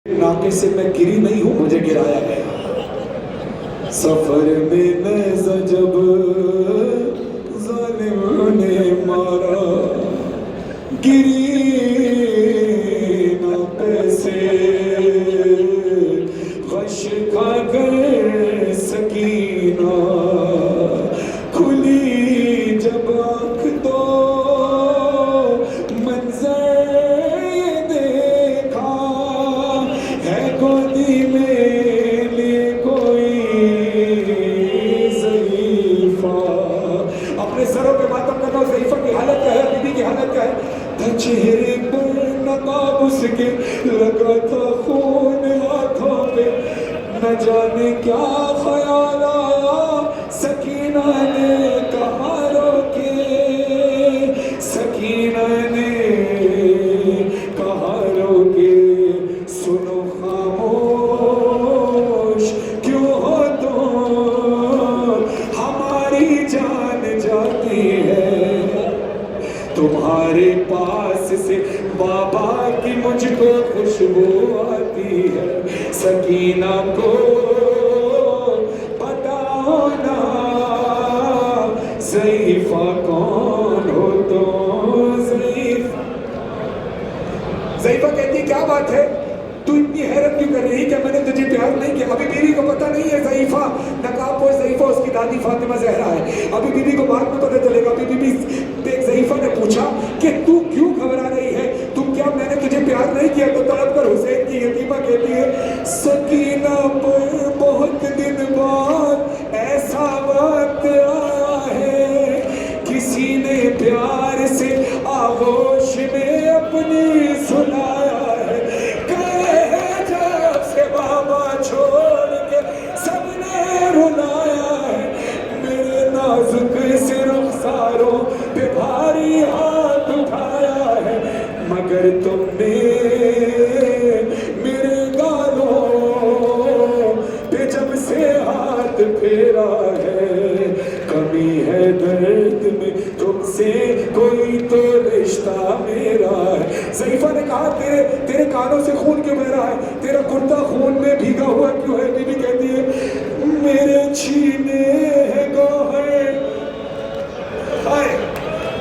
नाके से मैं गिरी नहीं हूं, मुझे गिराया गया। सफर में नज़ा जब ज़ालिम ने मारा, गिरी नाके से गश खा कर सकीना, खुली जब आँख तो मंजर देखा, है गोदी में लिए कोई ज़ईफ़ा। अपने सरों पे मातम करना, ज़ईफ़ा की हालत क्या है, बीबी की हालत क्या है? था चेहरे पर नकाब उसके, लगा था खून हाथों पे, न जाने क्या ख्याल आया, सकीना ने कहा रोके, सकीना ने कहा रोके, सुनो खामोश क्यों हो तुम, हमारी जान जाती है तुम्हारे पास से, बाबा की मुझको खुशबू आती है, सकीना को बताओ ना ज़ईफ़ा कौन हो तुम। ज़ईफ़ा कहती क्या बात है, तू इतनी हैरत क्यों कर रही है, क्या मैंने तुझे प्यार नहीं किया? अभी बीवी को पता नहीं है ज़ईफ़ा नकाब पोश ज़ईफ़ा उसकी दादी फातिमा ज़हरा है, अभी बीवी को बाद में पता चलेगा। अभी बीबी ज़ईफ़ा ने पूछा कि तू क्यों घबरा रही है, तू क्या मैंने तुझे प्यार नहीं किया? तो तड़प कर हुसैन की यतीमा कहती है, सकीना पर बहुत दिन बाद ऐसा वक्त आया है, किसी ने प्यार से आगोश में अपनी सुनाया है, कहे जब से बाबा छोड़ के सबने रुलाया है, मेरे नाजुक से रुखसारों पे भारी हाथ उठाया है, मगर तुमने मेरे गालों पे जब से हाथ फेरा है, कमी है दर्द में तुमसे कोई तो रिश्ता मेरा है। ज़ईफ़ा ने कहा तेरे कानों से खून क्यों बह रहा है, तेरा कुर्ता खून में भीगा हुआ क्यों है? बीबी कहती है मेरे छीने हैं गौहर। हाय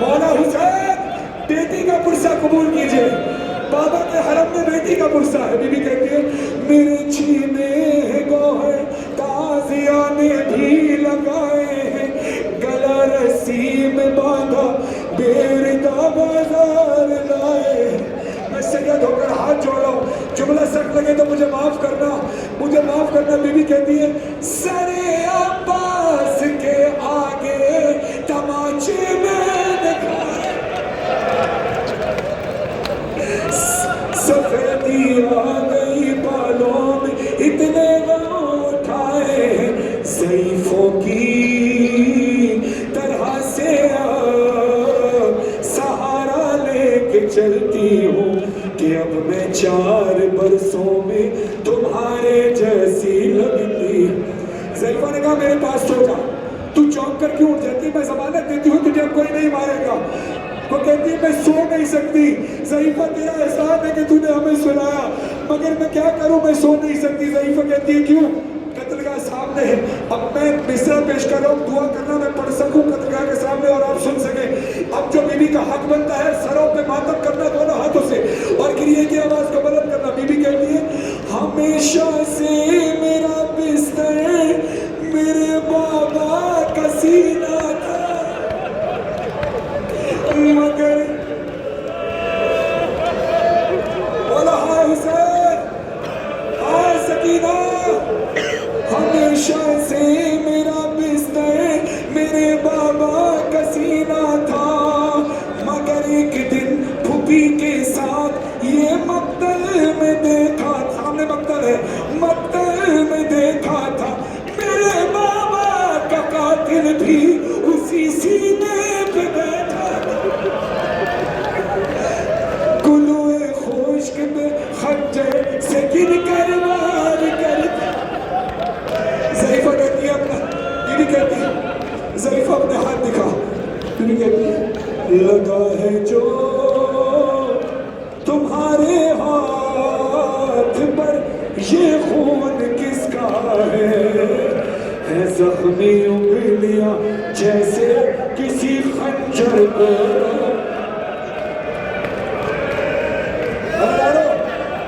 मौला हुसैन, बेटी का पुरसा कबूल कीजिए, बाबा के हरम में बेटी का पुरसा है। बीबी कहती है मेरे छीने हैं गौहर, ताज़िया ने भी लगाए हैं, गला रस्सी में बांधा बेरदा बाजार लाए। मैं सैयद होकर हाथ जोड़ रहा हूँ, जुमला सख्त लगे तो मुझे माफ करना, मुझे माफ करना। बीबी कहती है सरे अब्बास के आगे तमाचे मैंने खाए, सफेदी आ गई बालों में, इतने गाँव उठाए ज़ईफ़ों की तरह से सहारा लेके चलती हूँ, कि अब मैं 4 बरसों में तुम्हारे जैसी लगती। ज़ईफ़ा ने कहा मेरे पास सो जा, तू चौंक कर क्यों उठ जाती, मैं ज़मानत देती हूँ तुझे, अब कोई नहीं मारेगा। वो कहती है मैं सो नहीं सकती। ज़ईफ़ा तेरा एहसान है कि तूने हमें सुनाया, मगर मैं क्या करूं, मैं सो नहीं सकती। ज़ईफ़ा कहती है क्यों? कत्लगाह सामने है, अब मैं मिसरा पेश कर रहा हूँ, दुआ करना मैं पढ़ सकूं कत्लगाह के सामने और आप सुन सके। अब जो बीबी का हक बनता है सरों पे मातम करना दोनों हाथों से और गिरिए की आवाज को बुलंद करना। बीबी कहती है हमेशा से मेरा बिस्तर मेरे बाबा का सीना था, मगर बोला हाय हुसैन, हाय सकीना, हमेशा से मेरा बिस्तर मेरे बाबा का सीना था, मगर एक दिन फूफी के साथ ये मक्तल में देखा, सामने मक्तल है, मक्तल ہے زخمی انگلیاں جیسے کسی خنجر کو.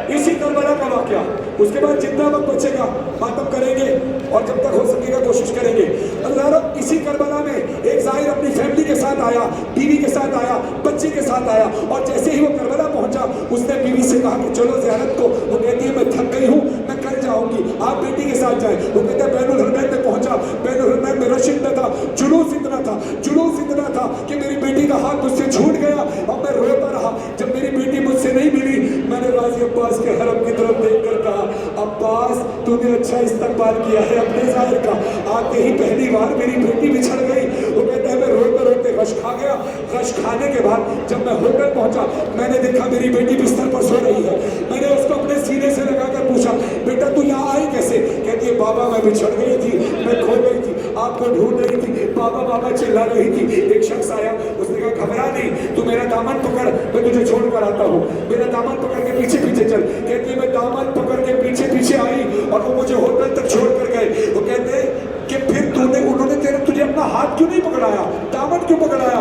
اسی کربلا کا واقعہ. اس کے بعد جتنا وقت بچے گا ماتم کریں گے اور جب تک ہو سکے گا کوشش کریں گے. اللہ اسی کربلا میں ایک ظاہر اپنی فیملی کے ساتھ آیا, بیوی کے ساتھ آیا, بچے کے ساتھ آیا, اور جیسے ہی وہ کربلا پہنچا اس نے بیوی سے کہا کہ چلو زیارت کو. وہ کہتی ہے میں تھک گئی ہوں, میں کل جاؤں گی, آپ بیٹی کے ساتھ جائیں. وہ کہتا ہے بین الحرمین میں پہنچا. بین الحرمین میں رش اتنا تھا, جلوس اتنا تھا کہ میری بیٹی کا ہاتھ مجھ سے چھوٹ گیا اور میں روتا رہا. جب میری بیٹی مجھ سے نہیں ملی میں نے غازی عباس کے حرم کی طرف دیکھ کر کہا عباس تو نے اچھا استقبال کیا ہے اپنے ظاہر کا, آتے ہی پہلی بار میری بیٹی بچھڑ گئی. وہ کہتا ہے میں روتے روتے غش کھا گیا. غش کھانے کے بعد جب میں ہوٹل پہنچا میں نے دیکھا میری بیٹی بستر پر سو رہی ہے. میں نے اس کو اپنے سینے سے لگا کر پوچھا بیٹا تو یہاں آئی کیسے؟ کہتی ہے بابا میں بچھڑ گئی تھی, میں کھو گئی تھی, آپ کو ڈھونڈ رہی تھی, بابا بابا چلا رہی تھی. ایک شخص آیا, اس نے کہا گھبرا نہیں, تو میرا دامن پکڑ, میں تجھے چھوڑ کر آتا ہوں. میرا دامن پکڑ کے پیچھے پیچھے چل. کہتی ہے میں دامن پکڑ کے پیچھے پیچھے آئی اور وہ مجھے ہوٹل تک چھوڑ کر گئے. وہ کہتے ہیں کہ پھر انہوں نے تجھے اپنا ہاتھ کیوں نہیں پکڑایا, دامن کیوں پکڑایا؟